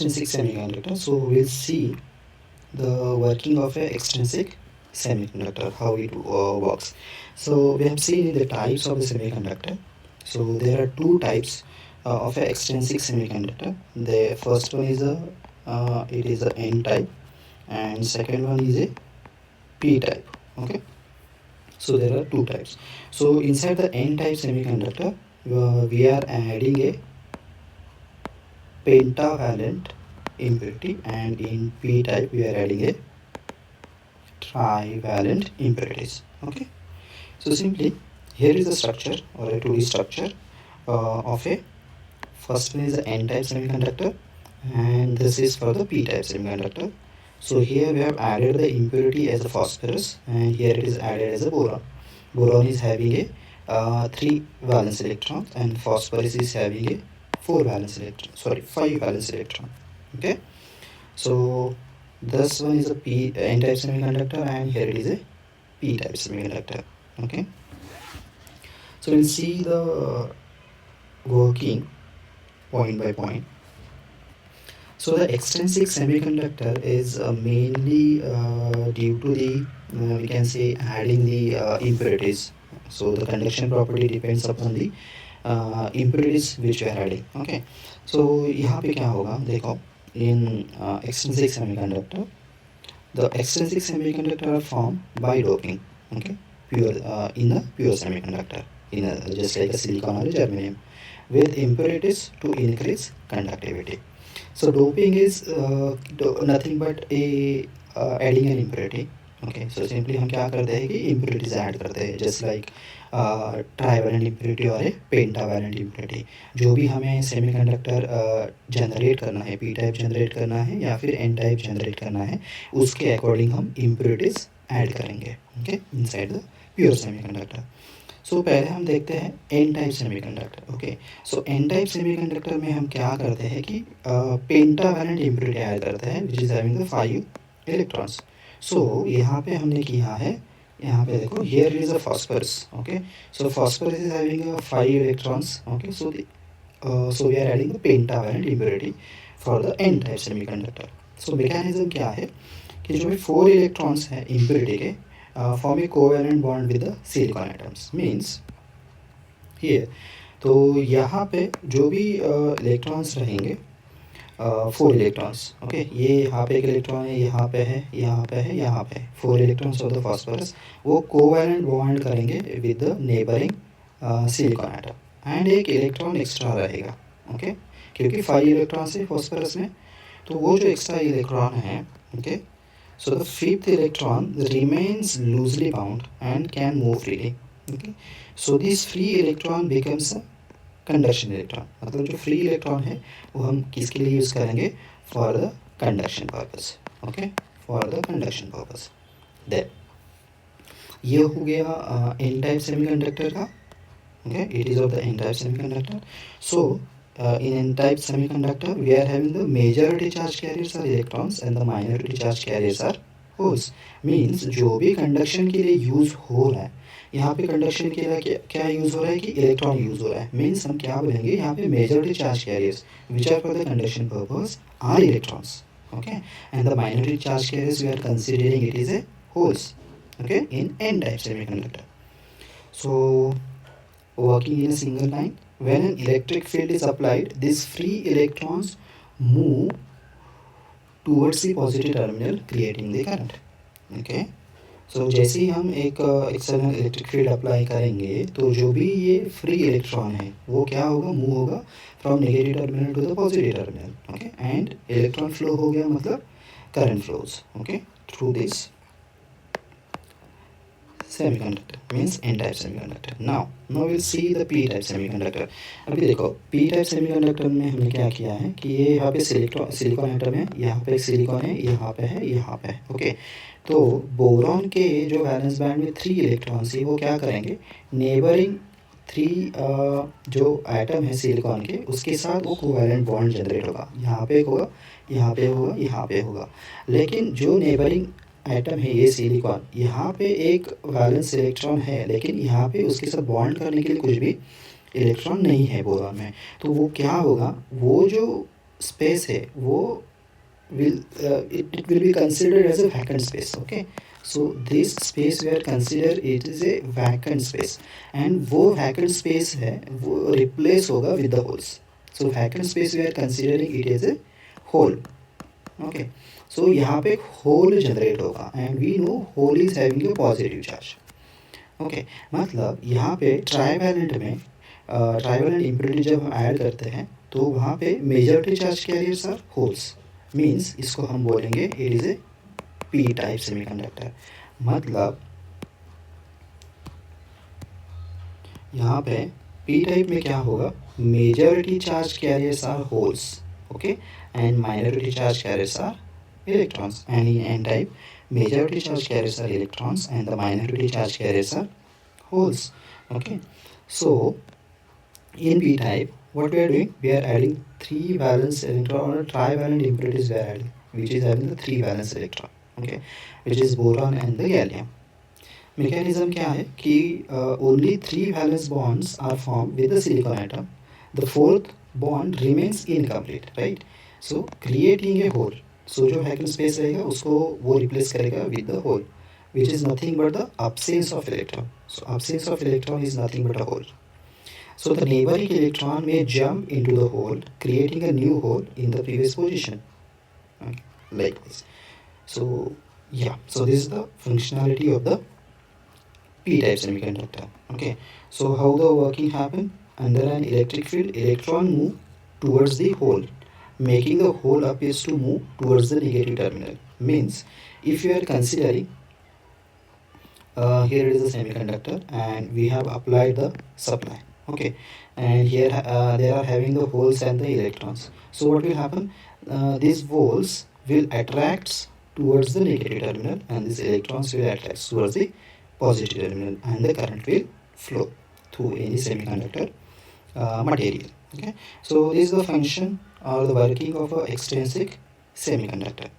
extrinsic semiconductor. So we'll see the working of a extrinsic semiconductor, how it works. So we have seen the types of the semiconductor. So there are two types of a extrinsic semiconductor. The first one is it is a N type, and second one is a P type. Okay, so there are two types. So inside the N type semiconductor, we are adding a pentavalent impurity, and in P type we are adding a trivalent impurities. Okay, so simply here is the structure or a 2D structure of a first one is the N type semiconductor, and this is for the P type semiconductor. So here we have added the impurity as a phosphorus, and here it is added as a boron. Boron is having a 3 valence electrons, and phosphorus is having a 5 valence electron. Okay, so this one is a N type semiconductor, and here it is a P type semiconductor. Okay, so we'll see the working point by point. So the extrinsic semiconductor is mainly due to the we can say adding the impurities. So the conduction property depends upon the impurities which we are adding. Okay, so यहाँ पे क्या होगा देखो, in extrinsic semiconductor, the extrinsic semiconductor are formed by doping. Okay, pure in a pure semiconductor, in a, just like a silicon or a germanium, with impurities to increase conductivity. So doping is nothing but a adding an impurity. Okay, so simply हम क्या करते हैं कि impurities add करते हैं, just like trivalent impurity और a pentavalent impurity. जो भी हमें semiconductor generate करना है, p type generate करना है या फिर n type generate करना है, उसके according हम impurities add करेंगे. Okay, inside the pure semiconductor. सो पहले हम देखते हैं एन टाइप सेमीकंडक्टर. ओके, सो एन टाइप सेमीकंडक्टर में हम क्या करते हैं कि पेंटावैलेंट इम्प्योरिटी ऐड करते हैं which is having the 5 electrons. So यहाँ पे हमने किया है, यहाँ पे देखो here is a phosphorus. Okay, so phosphorus is having 5 electrons. Okay, so we are adding the pentavalent impurity for the N type semiconductor. So mechanism क्या है कि जो भी 4 इलेक्ट्रॉन्स हैं इम्प्योरिटी के, form a covalent bond with the silicon atoms. Means here, तो यहाँ पे जो भी इलेक्ट्रॉन्स रहेंगे 4 इलेक्ट्रॉन्स. ओके, ये यहाँ पे एक इलेक्ट्रॉन है, यहाँ पे है, यहाँ पे है, यहाँ पे 4 इलेक्ट्रॉन्स ऑफ द फॉस्फरस, वो कोवैलेंट बॉन्ड करेंगे with the neighbouring silicon atom, and एक इलेक्ट्रॉन एक्स्ट्रा रहेगा. ओके, क्योंकि 5 इलेक्ट्रॉन्स है फॉस्फरस में, तो वो जो एक्स्ट्रा इलेक्ट्रॉन है, okay, so the 5th electron remains loosely bound and can move freely. Okay, so this free electron becomes a conduction electron. मतलब जो free electron है वो हम किसके लिए यूज़ करेंगे? For the conduction purpose. Okay, for the conduction purpose. Then ये हो गया n type semiconductor का. Okay, it is of the n type semiconductor. So in n-type semiconductor we are having the majority charge carriers are electrons and the minority charge carriers are holes. Means जो भी conduction के लिए use हो रहा है, यहाँ पे conduction के लिए क्या यूज़ हो रहा है कि इलेक्ट्रॉन यूज़ हो रहा है. मीन्स हम क्या बोलेंगे यहाँ पे majority charge carriers which are for the conduction purpose are electrons. Okay, and the minority charge carriers we are considering it is a holes. Okay, in n-type semiconductor. So working in a single line, when an electric field is applied, these free electrons move towards the positive terminal creating the current. Okay, so जैसे ही हम एक external electric field apply करेंगे तो जो भी ये free electron है वो क्या होगा, मूव होगा from negative terminal to the positive terminal. Okay, and electron flow हो गया मतलब current flows. Okay, through this semiconductor, means n-type semiconductor. Now we'll see the p-type semiconductor. अभी देखो p-type semiconductor में हमने क्या किया है कि ये यहाँ पे सिलिकॉन एटम है, यहाँ पे एक सिलिकॉन है, यहाँ पे है, यहाँ पे है. ओके, तो बोरॉन के जो वैलेंस बैंड में 3 इलेक्ट्रॉन्स है वो क्या करेंगे, नेबरिंग 3 जो एटम है सिलिकॉन के उसके साथ वो कोवैलेंट बॉन्ड जनरेट होगा. यहाँ पे होगा, यहाँ पे होगा, यहाँ पे होगा. लेकिन जो नेबरिंग एटम है ये सिलिकॉन, यहाँ पे एक वैलेंस इलेक्ट्रॉन है लेकिन यहाँ पे उसके साथ बॉन्ड करने के लिए कुछ भी इलेक्ट्रॉन नहीं है बोरॉन में. तो वो क्या होगा, वो जो space है वो it will be considered as a vacant space. Okay, so this space we are consider it is a vacant space, and वो vacant space है वो replace होगा with the holes. So vacant space we are considering it as a hole. Okay, so यहाँ पे एक hole generate होगा, and we know hole is having a positive charge. Okay, मतलब यहाँ पे ट्राइवैलेंट में ट्राइवैलेंट इम्प्योरिटी जब हम ऐड करते हैं तो वहाँ पे majority charge carriers are holes, means इसको हम बोलेंगे it is a P type semiconductor. मतलब यहाँ पे पी टाइप में क्या होगा, majority charge carriers are holes, okay, and minority charge carriers are electrons, and in n type majority charge carriers are electrons and the minority charge carriers are holes. Okay, so in p type what we are doing, we are adding 3 valence electron or trivalent impurities we are adding, which is having the 3 valence electron, okay, which is boron and the gallium. Mechanism क्या है कि only 3 valence bonds are formed with the silicon atom, the fourth bond remains incomplete, right? So creating a hole, so जो vacant space रहेगा उसको वो replace करेगा with the hole, which is nothing but the absence of electron. So absence of electron is nothing but a hole. So the neighboring electron may jump into the hole, creating a new hole in the previous position, okay, like this. So yeah, so this is the functionality of the p-type semiconductor. Okay, so how the working happen? Under an electric field, electron move towards the hole, making the hole appears to move towards the negative terminal. Means if you are considering here it is a semiconductor and we have applied the supply, okay, and here they are having the holes and the electrons. So what will happen, these holes will attract towards the negative terminal and these electrons will attract towards the positive terminal, and the current will flow through any semiconductor material. Okay, so this is the function or the working of a extrinsic semiconductor.